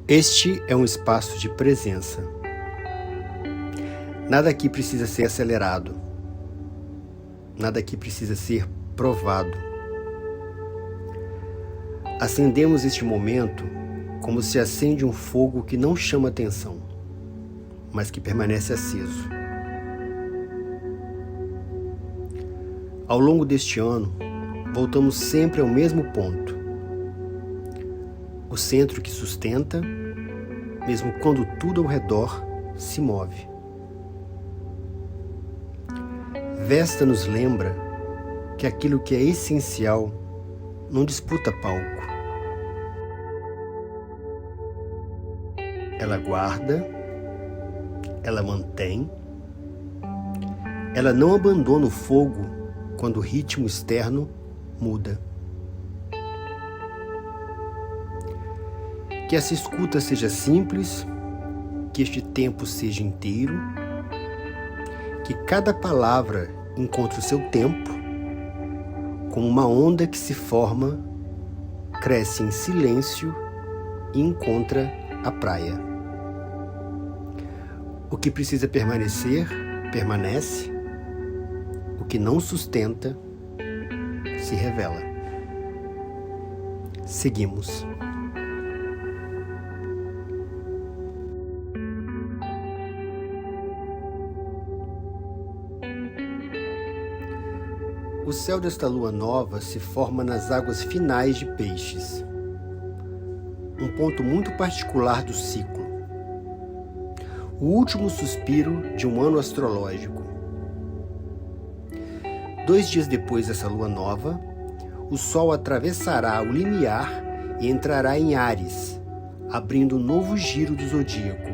Este é um espaço de presença. Nada aqui precisa ser acelerado. Nada aqui precisa ser provado. Acendemos este momento como se acende um fogo que não chama atenção, mas que permanece aceso. Ao longo deste ano, voltamos sempre ao mesmo ponto. O centro que sustenta, mesmo quando tudo ao redor se move. Vesta nos lembra que aquilo que é essencial não disputa palco. Ela guarda, ela mantém, ela não abandona o fogo quando o ritmo externo muda. Que essa escuta seja simples, que este tempo seja inteiro, que cada palavra encontre o seu tempo, como uma onda que se forma, cresce em silêncio e encontra a praia. O que precisa permanecer, permanece. O que não sustenta, se revela. Seguimos. O céu desta lua nova se forma nas águas finais de Peixes, um ponto muito particular do ciclo, o último suspiro de um ano astrológico. 2 dias depois dessa lua nova, o Sol atravessará o limiar e entrará em Áries, abrindo um novo giro do zodíaco.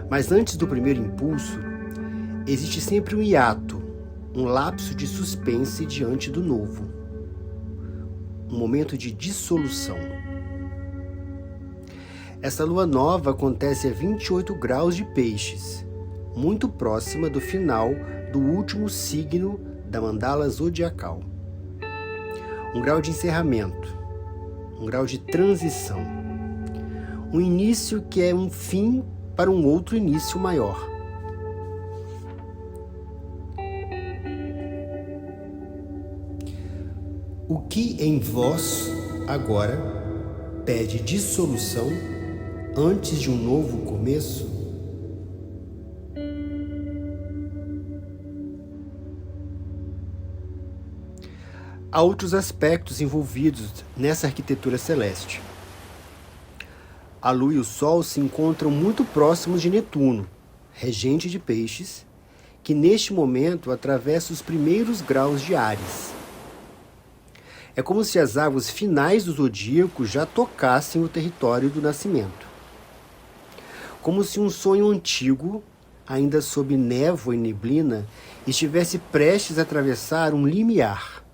Mas antes do primeiro impulso, existe sempre um hiato, um lapso de suspense diante do novo, um momento de dissolução. Essa lua nova acontece a 28 graus de Peixes, muito próxima do final do último signo da mandala zodiacal. Um grau de encerramento, um grau de transição, um início que é um fim para um outro início maior. O que em vós agora pede dissolução antes de um novo começo? Há outros aspectos envolvidos nessa arquitetura celeste. A Lua e o Sol se encontram muito próximos de Netuno, regente de Peixes, que neste momento atravessa os primeiros graus de Áries. É como se as águas finais do zodíaco já tocassem o território do nascimento. Como se um sonho antigo, ainda sob névoa e neblina, estivesse prestes a atravessar um limiar.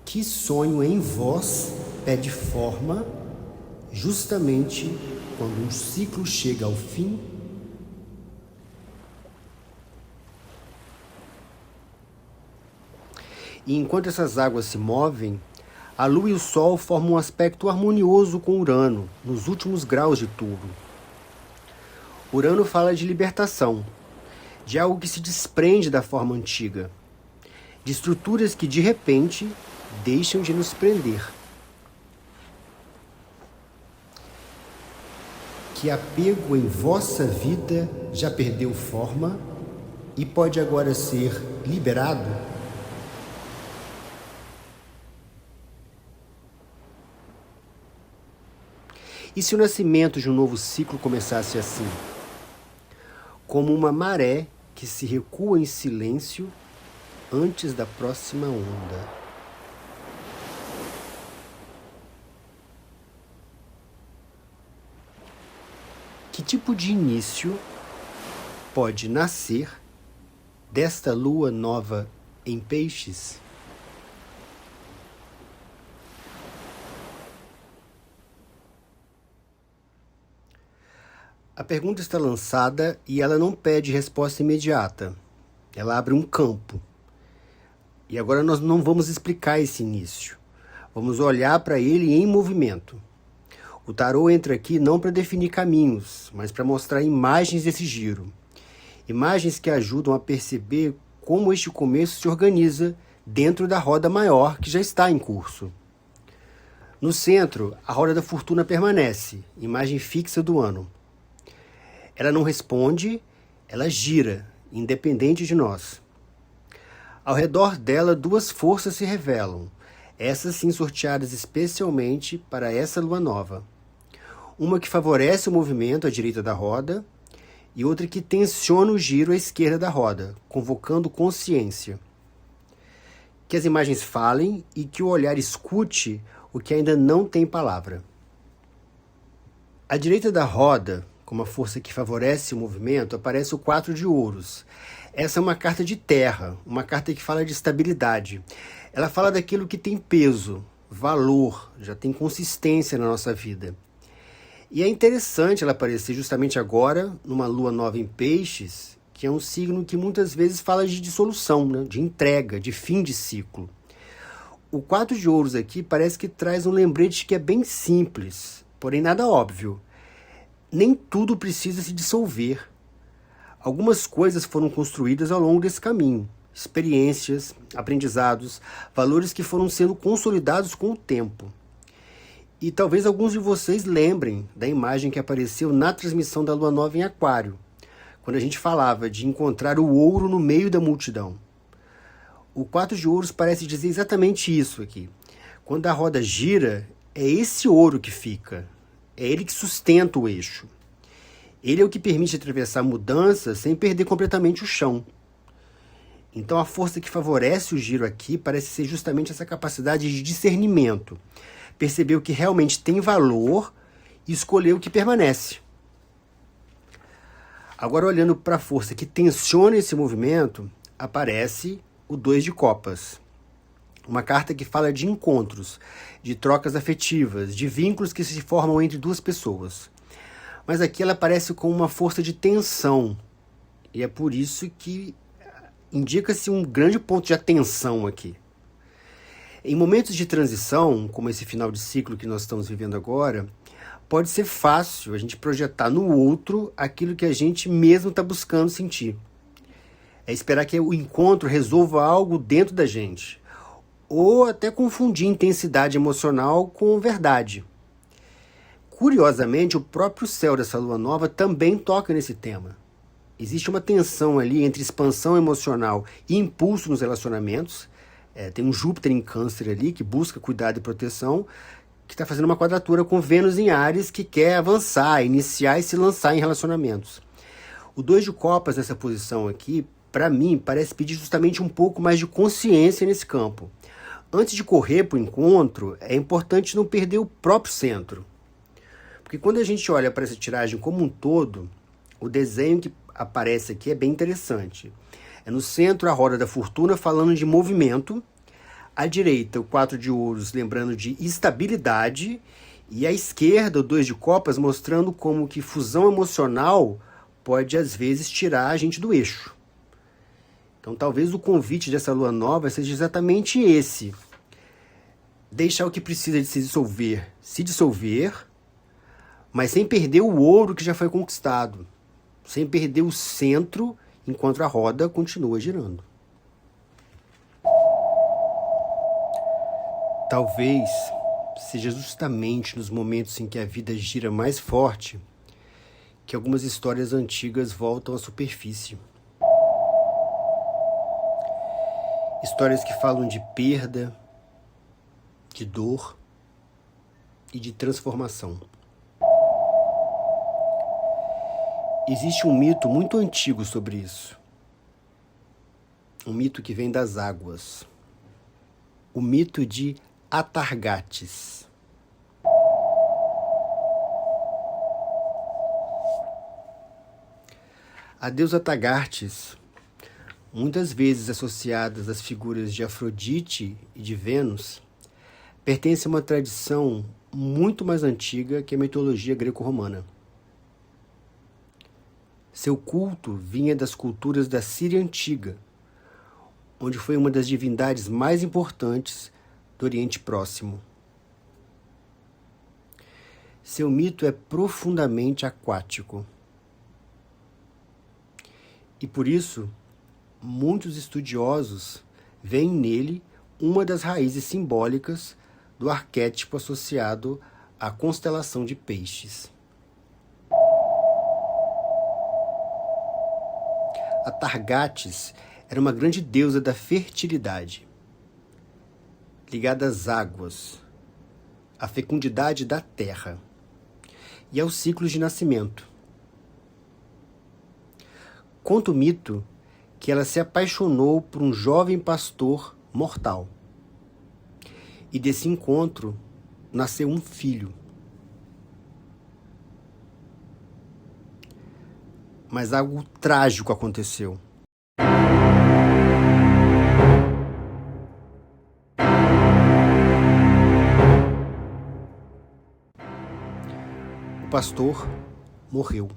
Que sonho em vós pede forma, justamente quando um ciclo chega ao fim? E enquanto essas águas se movem, a Lua e o Sol formam um aspecto harmonioso com Urano, nos últimos graus de Touro. Urano fala de libertação, de algo que se desprende da forma antiga, de estruturas que, de repente, deixam de nos prender. Que apego em vossa vida já perdeu forma e pode agora ser liberado? E se o nascimento de um novo ciclo começasse assim? Como uma maré que se recua em silêncio antes da próxima onda. Que tipo de início pode nascer desta lua nova em Peixes? A pergunta está lançada e ela não pede resposta imediata. Ela abre um campo. E agora nós não vamos explicar esse início. Vamos olhar para ele em movimento. O tarô entra aqui não para definir caminhos, mas para mostrar imagens desse giro. Imagens que ajudam a perceber como este começo se organiza dentro da roda maior que já está em curso. No centro, a roda da fortuna permanece, imagem fixa do ano. Ela não responde, ela gira, independente de nós. Ao redor dela, duas forças se revelam, essas sim sorteadas especialmente para essa lua nova. Uma que favorece o movimento à direita da roda e outra que tensiona o giro à esquerda da roda, convocando consciência. Que as imagens falem e que o olhar escute o que ainda não tem palavra. À direita da roda, como a força que favorece o movimento, aparece o 4 de ouros. Essa é uma carta de terra, uma carta que fala de estabilidade. Ela fala daquilo que tem peso, valor, já tem consistência na nossa vida. E é interessante ela aparecer justamente agora, numa lua nova em peixes, que é um signo que muitas vezes fala de dissolução, né? De entrega, de fim de ciclo. O 4 de ouros aqui parece que traz um lembrete que é bem simples, porém nada óbvio. Nem tudo precisa se dissolver. Algumas coisas foram construídas ao longo desse caminho. Experiências, aprendizados, valores que foram sendo consolidados com o tempo. E talvez alguns de vocês lembrem da imagem que apareceu na transmissão da Lua Nova em Aquário, quando a gente falava de encontrar o ouro no meio da multidão. O 4 de ouros parece dizer exatamente isso aqui. Quando a roda gira, é esse ouro que fica. É ele que sustenta o eixo. Ele é o que permite atravessar mudanças sem perder completamente o chão. Então a força que favorece o giro aqui parece ser justamente essa capacidade de discernimento. Perceber o que realmente tem valor e escolher o que permanece. Agora, olhando para a força que tensiona esse movimento, aparece o 2 de copas. Uma carta que fala de encontros, de trocas afetivas, de vínculos que se formam entre duas pessoas. Mas aqui ela aparece com uma força de tensão. E é por isso que indica-se um grande ponto de atenção aqui. Em momentos de transição, como esse final de ciclo que nós estamos vivendo agora, pode ser fácil a gente projetar no outro aquilo que a gente mesmo está buscando sentir. É esperar que o encontro resolva algo dentro da gente. Ou até confundir intensidade emocional com verdade. Curiosamente, o próprio céu dessa lua nova também toca nesse tema. Existe uma tensão ali entre expansão emocional e impulso nos relacionamentos. Tem um Júpiter em Câncer ali, que busca cuidado e proteção, que está fazendo uma quadratura com Vênus em Áries, que quer avançar, iniciar e se lançar em relacionamentos. O 2 de copas nessa posição aqui, para mim, parece pedir justamente um pouco mais de consciência nesse campo. Antes de correr para o encontro, é importante não perder o próprio centro. Porque quando a gente olha para essa tiragem como um todo, o desenho que aparece aqui é bem interessante. É no centro a roda da fortuna falando de movimento, à direita o 4 de ouros lembrando de estabilidade e à esquerda o 2 de copas mostrando como que fusão emocional pode às vezes tirar a gente do eixo. Então talvez o convite dessa lua nova seja exatamente esse. Deixar o que precisa de se dissolver, mas sem perder o ouro que já foi conquistado, sem perder o centro enquanto a roda continua girando. Talvez seja justamente nos momentos em que a vida gira mais forte que algumas histórias antigas voltam à superfície. Histórias que falam de perda, de dor e de transformação. Existe um mito muito antigo sobre isso. Um mito que vem das águas. O mito de Atargates. A deusa Atargates, muitas vezes associadas às figuras de Afrodite e de Vênus, pertence a uma tradição muito mais antiga que a mitologia greco-romana. Seu culto vinha das culturas da Síria Antiga, onde foi uma das divindades mais importantes do Oriente Próximo. Seu mito é profundamente aquático. E por isso, muitos estudiosos veem nele uma das raízes simbólicas do arquétipo associado à constelação de Peixes. A Targates era uma grande deusa da fertilidade, ligada às águas, à fecundidade da terra e aos ciclos de nascimento. Conta o mito que ela se apaixonou por um jovem pastor mortal. E desse encontro nasceu um filho. Mas algo trágico aconteceu. O pastor morreu.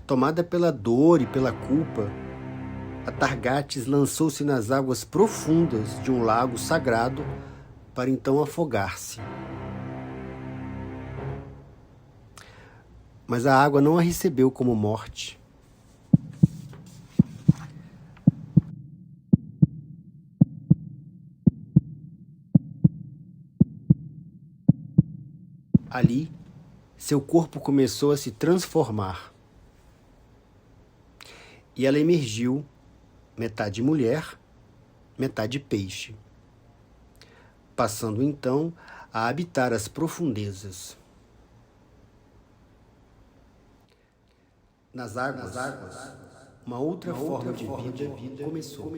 Tomada pela dor e pela culpa, a Targates lançou-se nas águas profundas de um lago sagrado para então afogar-se. Mas a água não a recebeu como morte. Ali, seu corpo começou a se transformar. E ela emergiu, metade mulher, metade peixe, passando então a habitar as profundezas. Nas águas, uma outra forma de vida começou.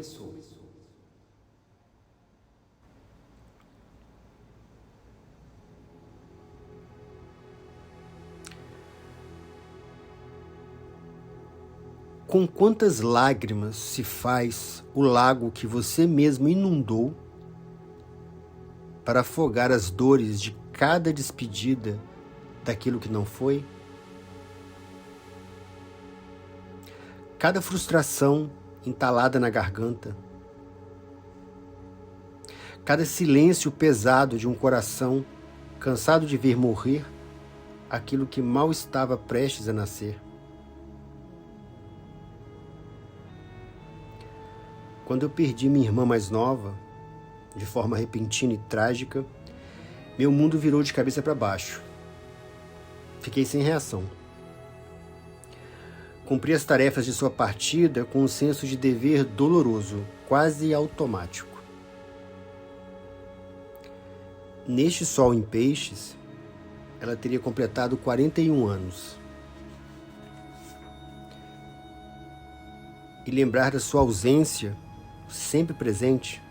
Com quantas lágrimas se faz o lago que você mesmo inundou para afogar as dores de cada despedida daquilo que não foi? Cada frustração entalada na garganta, cada silêncio pesado de um coração cansado de ver morrer aquilo que mal estava prestes a nascer. Quando eu perdi minha irmã mais nova, de forma repentina e trágica, meu mundo virou de cabeça para baixo. Fiquei sem reação. Cumpri as tarefas de sua partida com um senso de dever doloroso, quase automático. Neste sol em Peixes, ela teria completado 41 anos. E lembrar da sua ausência, sempre presente,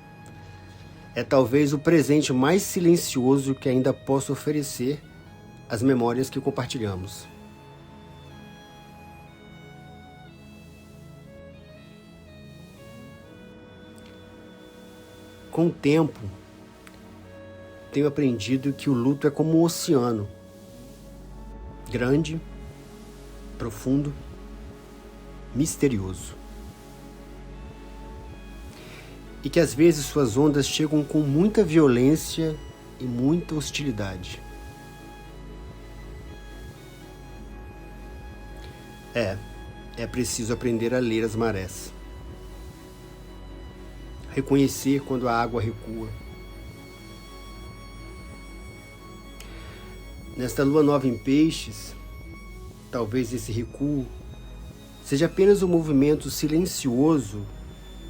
é talvez o presente mais silencioso que ainda posso oferecer às memórias que compartilhamos. Com o tempo, tenho aprendido que o luto é como um oceano, grande, profundo, misterioso. E que às vezes suas ondas chegam com muita violência e muita hostilidade. É preciso aprender a ler as marés. Reconhecer quando a água recua. Nesta lua nova em Peixes, talvez esse recuo seja apenas um movimento silencioso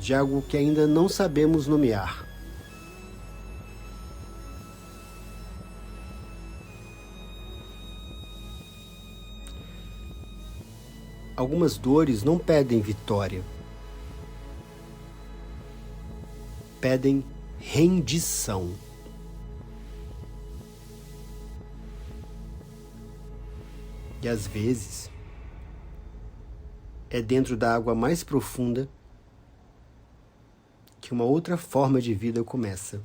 de algo que ainda não sabemos nomear. Algumas dores não pedem vitória, pedem rendição. E às vezes, é dentro da água mais profunda que uma outra forma de vida começa.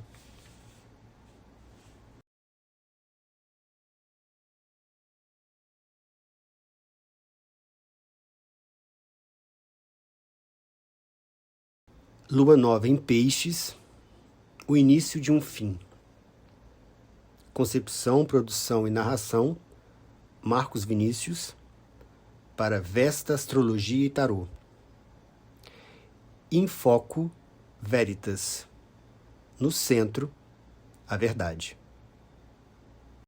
Lua nova em Peixes, o início de um fim. Concepção, produção e narração, Marcos Vinícius, para Vesta Astrologia e Tarô. In Foco Veritas. No centro, a verdade.